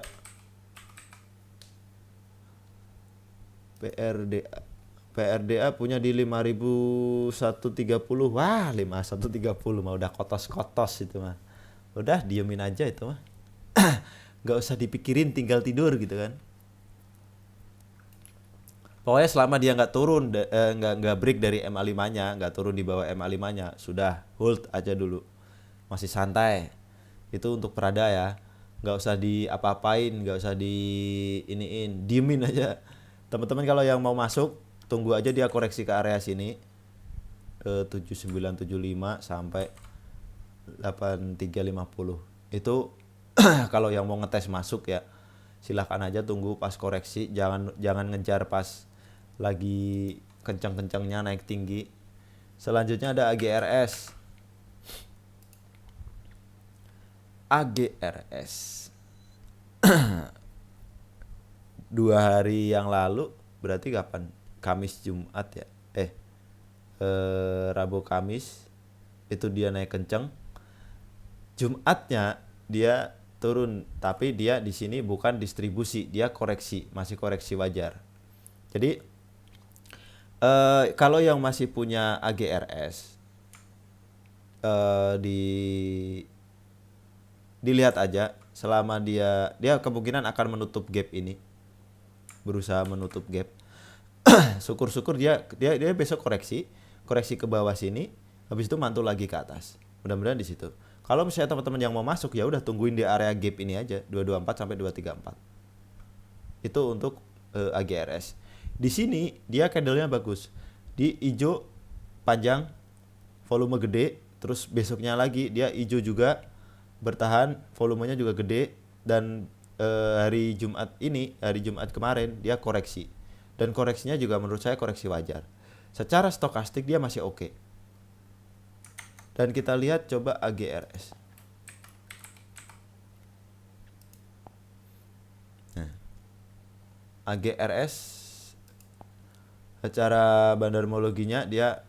PRDA punya di 5130. Wah, 5130 mah udah kotos-kotos itu mah. Udah diemin aja itu mah. Gak usah dipikirin, tinggal tidur gitu kan. Pokoknya selama dia nggak turun, nggak break dari MA5-nya, nggak turun di bawah MA5-nya, sudah hold aja dulu, masih santai. Itu untuk Prada ya, nggak usah di apa-apain, nggak usah di iniin, diemin aja. Teman-teman kalau yang mau masuk, tunggu aja dia koreksi ke area sini, 7975 sampai 8350. Itu kalau yang mau ngetes masuk ya, silahkan aja tunggu pas koreksi, jangan ngejar pas lagi kencang-kencangnya naik tinggi. Selanjutnya ada AGRS. 2 hari yang lalu, berarti kapan? Kamis Jumat ya. Rabu Kamis itu dia naik kenceng. Jumatnya dia turun, tapi dia di sini bukan distribusi, dia koreksi, masih koreksi wajar. Jadi kalau yang masih punya AGRS di dilihat aja selama dia kemungkinan akan menutup gap ini, berusaha menutup gap. Syukur-syukur dia besok koreksi ke bawah sini, habis itu mantul lagi ke atas. Mudah-mudahan di situ. Kalau misalnya teman-teman yang mau masuk ya udah tungguin di area gap ini aja 224 sampai 234. Itu untuk AGRS. Di sini dia candlenya bagus. Di hijau panjang, volume gede, terus besoknya lagi dia hijau juga bertahan, volumenya juga gede, dan hari Jumat kemarin dia koreksi. Dan koreksinya juga menurut saya koreksi wajar. Secara stokastik dia masih oke. Dan kita lihat coba AGRS. Nah, AGRS secara bandarmologinya dia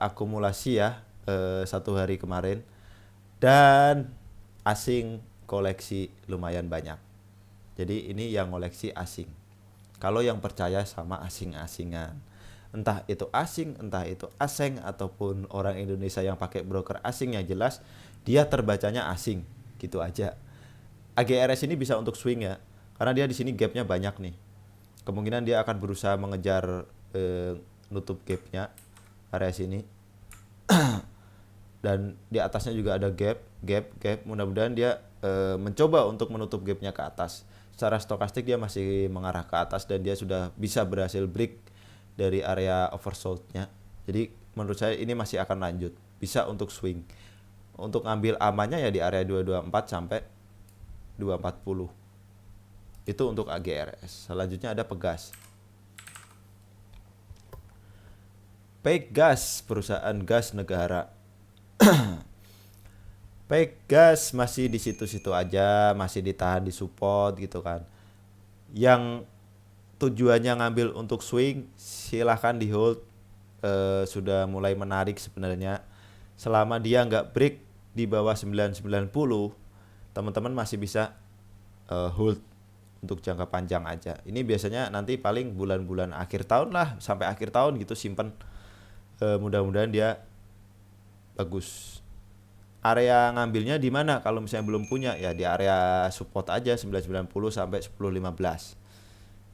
akumulasi ya satu hari kemarin, dan asing koleksi lumayan banyak. Jadi ini yang koleksi asing. Kalau yang percaya sama asing-asingan, entah itu asing, entah itu asing, ataupun orang Indonesia yang pakai broker asing, yang jelas dia terbacanya asing, gitu aja. AGRS ini bisa untuk swing ya, karena dia di sini gapnya banyak nih. Kemungkinan dia akan berusaha mengejar nutup gapnya area sini. Dan di atasnya juga ada gap. Mudah-mudahan dia mencoba untuk menutup gapnya ke atas. Secara stokastik dia masih mengarah ke atas, dan dia sudah bisa berhasil break dari area oversold-nya. Jadi menurut saya ini masih akan lanjut, bisa untuk swing. Untuk ngambil amannya ya di area 224 sampai 240. Itu untuk AGRS. Selanjutnya ada Pegas. Pegas, perusahaan gas negara. Pegas masih di situ-situ aja, masih ditahan di support gitu kan. Yang tujuannya ngambil untuk swing, silahkan di hold. Sudah mulai menarik sebenarnya. Selama dia nggak break di bawah 990, teman-teman masih bisa hold untuk jangka panjang aja. Ini biasanya nanti paling bulan-bulan akhir tahun lah, sampai akhir tahun gitu simpen. Mudah-mudahan dia bagus. Area ngambilnya di mana kalau misalnya belum punya, ya di area support aja 990 sampai 1015.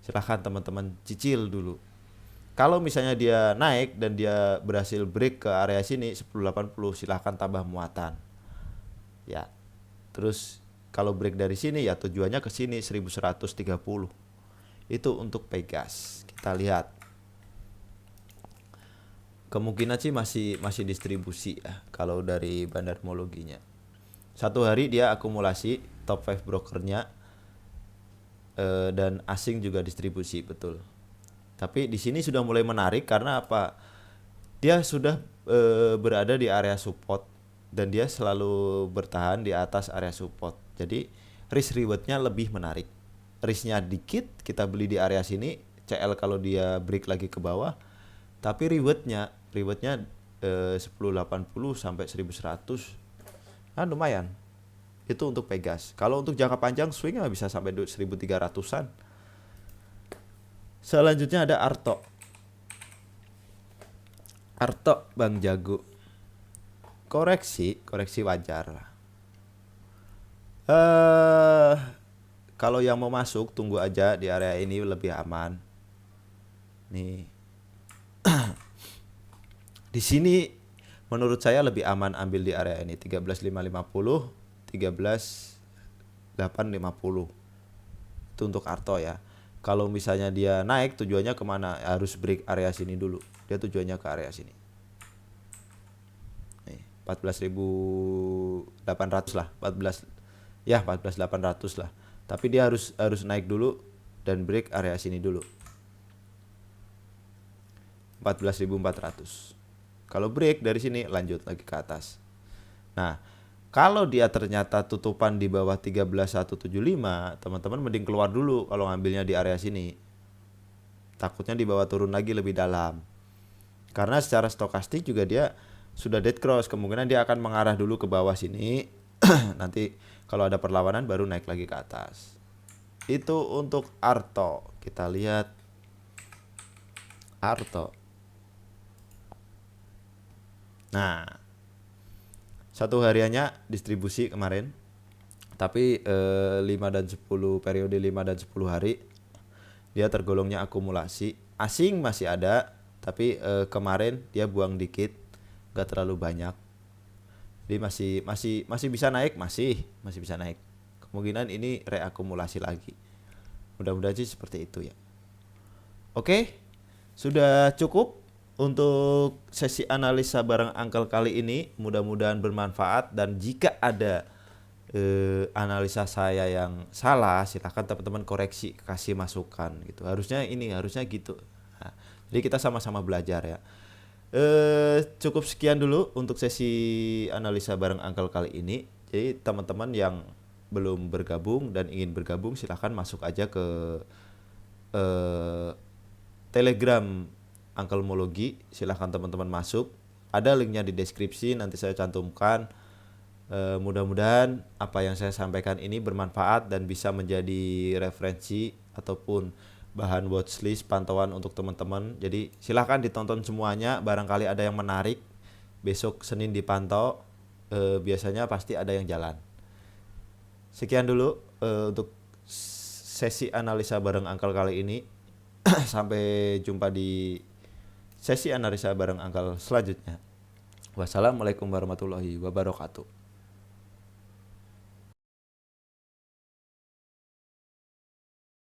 Silahkan teman-teman cicil dulu. Kalau misalnya dia naik dan dia berhasil break ke area sini 1080, silahkan tambah muatan. Ya. Terus kalau break dari sini ya tujuannya ke sini 1130. Itu untuk Pegas. Kita lihat. Kemungkinan sih masih distribusi ya kalau dari bandarmologinya. Satu hari dia akumulasi top 5 brokernya, dan asing juga distribusi, betul. Tapi di sini sudah mulai menarik karena apa? Dia sudah berada di area support, dan dia selalu bertahan di atas area support. Jadi risk rewardnya lebih menarik. Risknya dikit, kita beli di area sini, CL kalau dia break lagi ke bawah. Tapi rewardnya 1080 sampai 1100. Nah, lumayan. Itu untuk Pegas. Kalau untuk jangka panjang swingnya bisa sampai 1300-an. Selanjutnya ada Arto. Arto Bang Jago. Koreksi wajar lah. Kalau yang mau masuk tunggu aja di area ini lebih aman. Nih. Di sini menurut saya lebih aman ambil di area ini 13.550, 13.850. Itu untuk Arto ya. Kalau misalnya dia naik tujuannya kemana? Harus break area sini dulu. Dia tujuannya ke area sini. Nih, 14.800 lah, 14.800 lah. Tapi dia harus naik dulu dan break area sini dulu. 14.400. Kalau break dari sini lanjut lagi ke atas. Nah, kalau dia ternyata tutupan di bawah 13.175, teman-teman mending keluar dulu kalau ngambilnya di area sini. Takutnya di bawah turun lagi lebih dalam. Karena secara stokastik juga dia sudah dead cross, kemungkinan dia akan mengarah dulu ke bawah sini. Nanti kalau ada perlawanan baru naik lagi ke atas. Itu untuk Arto. Kita lihat Arto. Nah, satu hariannya distribusi kemarin. Tapi 5 dan 10 periode 5 dan 10 hari dia tergolongnya akumulasi. Asing masih ada, tapi kemarin dia buang dikit, gak terlalu banyak. Jadi masih bisa naik, masih bisa naik. Kemungkinan ini reakumulasi lagi. Mudah-mudahan sih seperti itu ya. Oke, sudah cukup untuk sesi analisa bareng Uncle kali ini. Mudah-mudahan bermanfaat, dan jika ada analisa saya yang salah, silahkan teman-teman koreksi, kasih masukan gitu. Harusnya gitu. Nah, jadi kita sama-sama belajar ya. Cukup sekian dulu untuk sesi analisa bareng Uncle kali ini. Jadi teman-teman yang belum bergabung dan ingin bergabung, silahkan masuk aja ke Telegram Uncle Mologi. Silahkan teman-teman masuk. Ada linknya di deskripsi, nanti saya cantumkan. Mudah-mudahan apa yang saya sampaikan ini bermanfaat dan bisa menjadi referensi ataupun bahan watchlist pantauan untuk teman-teman. Jadi silahkan ditonton semuanya, barangkali ada yang menarik. Besok Senin dipantau, biasanya pasti ada yang jalan. Sekian dulu untuk sesi analisa bareng Uncle kali ini. Sampai jumpa di sesi analisa bareng Uncle selanjutnya. Wassalamualaikum warahmatullahi wabarakatuh.